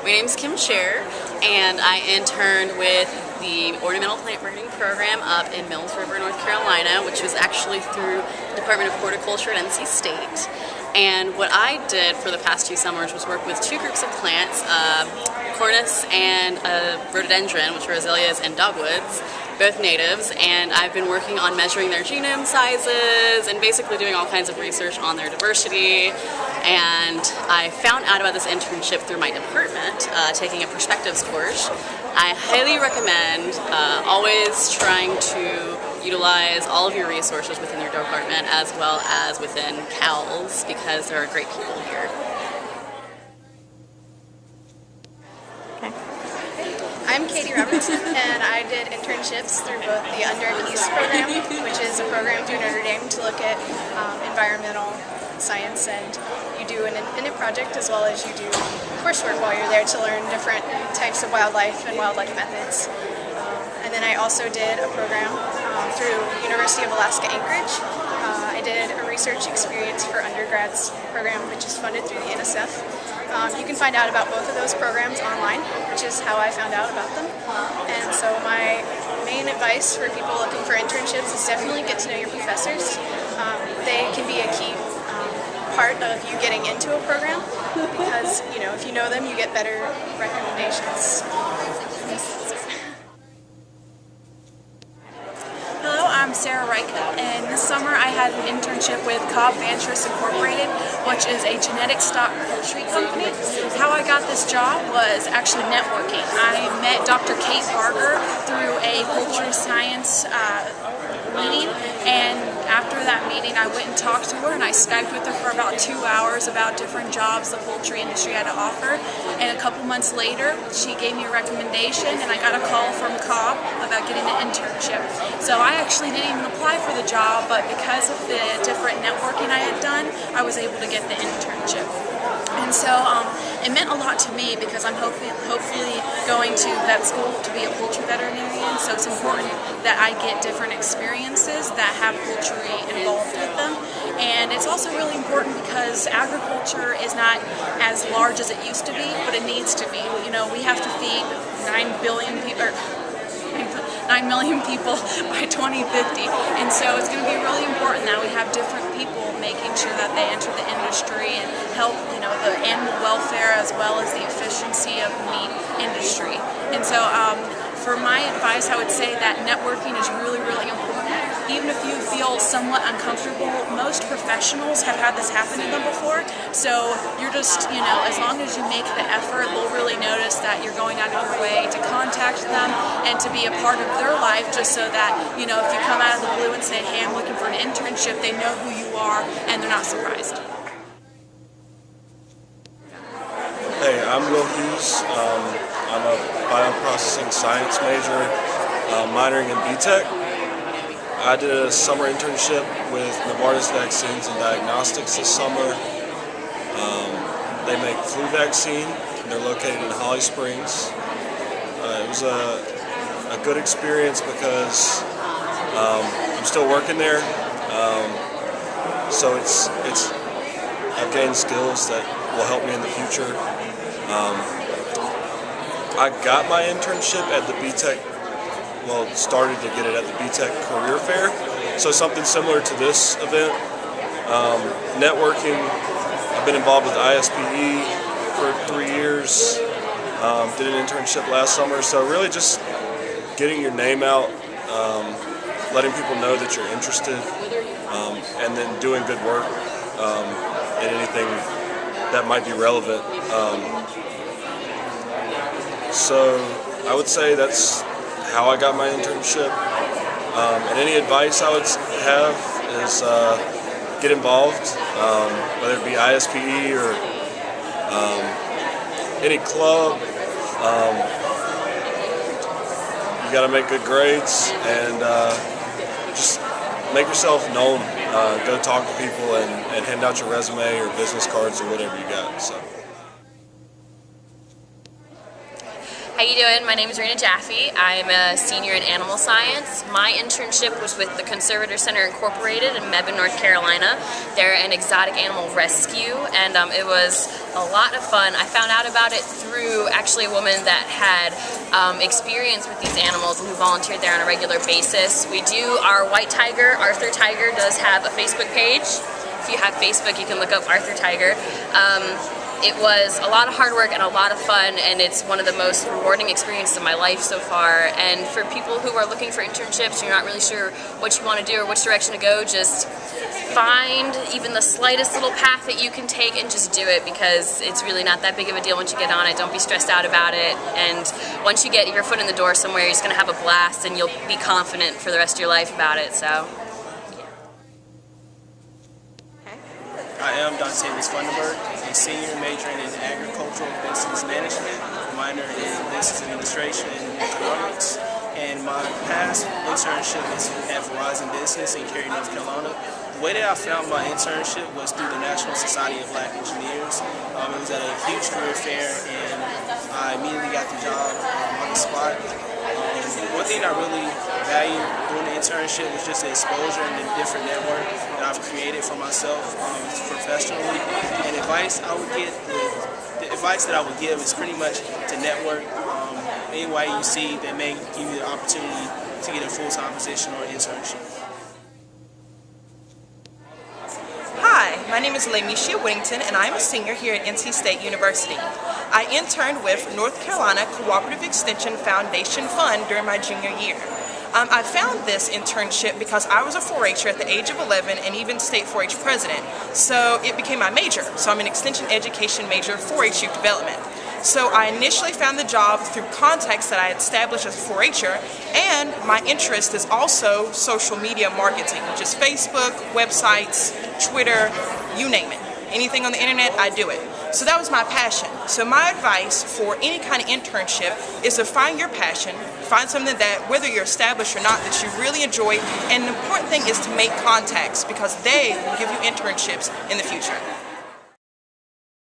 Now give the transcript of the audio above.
My name's Kim Chair, and I interned with the Ornamental Plant Breeding Program up in Mills River, North Carolina, which was actually through the Department of Horticulture at NC State. And what I did for the past 2 summers was work with 2 groups of plants, Cornus and rhododendron, which are azaleas and dogwoods, both natives, and I've been working on measuring their genome sizes and basically doing all kinds of research on their diversity. And I found out about this internship through my department, taking a perspectives course. I highly recommend always trying to utilize all of your resources within your department as well as within CALS, because there are great people here. I'm Katie Robertson, and I did internships through both the Under Peace program, which is a program through Notre Dame to look at environmental science, and you do an independent project as well as you do coursework while you're there to learn different types of wildlife and wildlife methods. And then I also did a program through University of Alaska Anchorage. I did a research experience for undergrads program, which is funded through the NSF. You can find out about both of those programs online, which is how I found out about them. And so my main advice for people looking for internships is definitely get to know your professors. They can be a key part of you getting into a program because, you know, if you know them, you get better recommendations. Hello, I'm Sarah Reichel, and this summer I had an internship with Cobb Ventures Incorporated, which is a genetic stock poultry company. How I got this job was actually networking. I met Dr. Kate Barger through a poultry science meeting, and after that meeting I went and talked to her, and I Skyped with her for about 2 hours about different jobs the poultry industry had to offer. And a couple months later she gave me a recommendation, and I got a call from Cobb about getting an internship. So I actually didn't even apply for the job, but because of the different networking I had done, I was able to get the internship. And so it meant a lot to me because I'm hopefully going to vet school to be a poultry veterinarian, so it's important that I get different experiences that have poultry involved with them. And it's also really important because agriculture is not as large as it used to be, but it needs to be. You know, we have to feed 9 million people by 2050, and so it's going to be really important that we have different people making sure that they enter the industry and help, you know, the animal welfare as well as the efficiency of the meat industry. And so for my advice, I would say that networking is really, really important. Even if you feel somewhat uncomfortable, most professionals have had this happen to them before, so you're just, you know, as long as you make the effort, they'll really notice that you're going out of your way to contact them and to be a part of their life, just so that, you know, if you come out of the blue and say, hey, I'm looking for an internship, they know who you are and they're not surprised. Hey, I'm Will Hughes. I'm a bioprocessing science major, minoring in BTech. I did a summer internship with Novartis Vaccines and Diagnostics this summer. They make flu vaccine, and they're located in Holly Springs. It was a good experience because I'm still working there, so I've gained skills that will help me in the future. I got my internship at the BTech. Well, started to get it at the BTech Career Fair, so something similar to this event. Networking, I've been involved with ISPE for 3 years, did an internship last summer, so really just getting your name out, letting people know that you're interested, and then doing good work in anything that might be relevant. So I would say that's how I got my internship, and any advice I would have is get involved, whether it be ISPE or any club. You got to make good grades and just make yourself known. Go talk to people and hand out your resume or business cards or whatever you got. So. How you doing? My name is Rena Jaffe. I'm a senior in animal science. My internship was with the Conservator Center Incorporated in Mebane, North Carolina. They're an exotic animal rescue, and it was a lot of fun. I found out about it through actually a woman that had experience with these animals and who volunteered there on a regular basis. We do our white tiger. Arthur Tiger does have a Facebook page. If you have Facebook, you can look up Arthur Tiger. It was a lot of hard work and a lot of fun, and it's one of the most rewarding experiences of my life so far. And for people who are looking for internships, you're not really sure what you want to do or which direction to go, just find even the slightest little path that you can take and just do it, because it's really not that big of a deal once you get on it. Don't be stressed out about it, and once you get your foot in the door somewhere, you're just going to have a blast and you'll be confident for the rest of your life about it. So. I am Dontavius Funderburg, a senior majoring in agricultural business management, minor in business administration and economics, and my past internship is at Verizon Business in Cary, North Carolina. The way that I found my internship was through the National Society of Black Engineers. It was at a huge career fair, and I immediately got the job on the spot. One thing I really value doing the internship was just the exposure and the different network that I've created for myself professionally. And the advice that I would give is pretty much to network any way you see that may give you the opportunity to get a full-time position or internship. Hi, my name is Lamisha Whittington, and I'm a senior here at NC State University. I interned with North Carolina Cooperative Extension Foundation Fund during my junior year. I found this internship because I was a 4-H'er at the age of 11 and even state 4-H president, so it became my major. So I'm an extension education major, 4-H youth development. So I initially found the job through contacts that I had established as a 4-H'er, and my interest is also social media marketing, which is Facebook, websites, Twitter, you name it. Anything on the internet, I do it. So that was my passion. So my advice for any kind of internship is to find your passion, find something that, whether you're established or not, that you really enjoy, and the important thing is to make contacts, because they will give you internships in the future.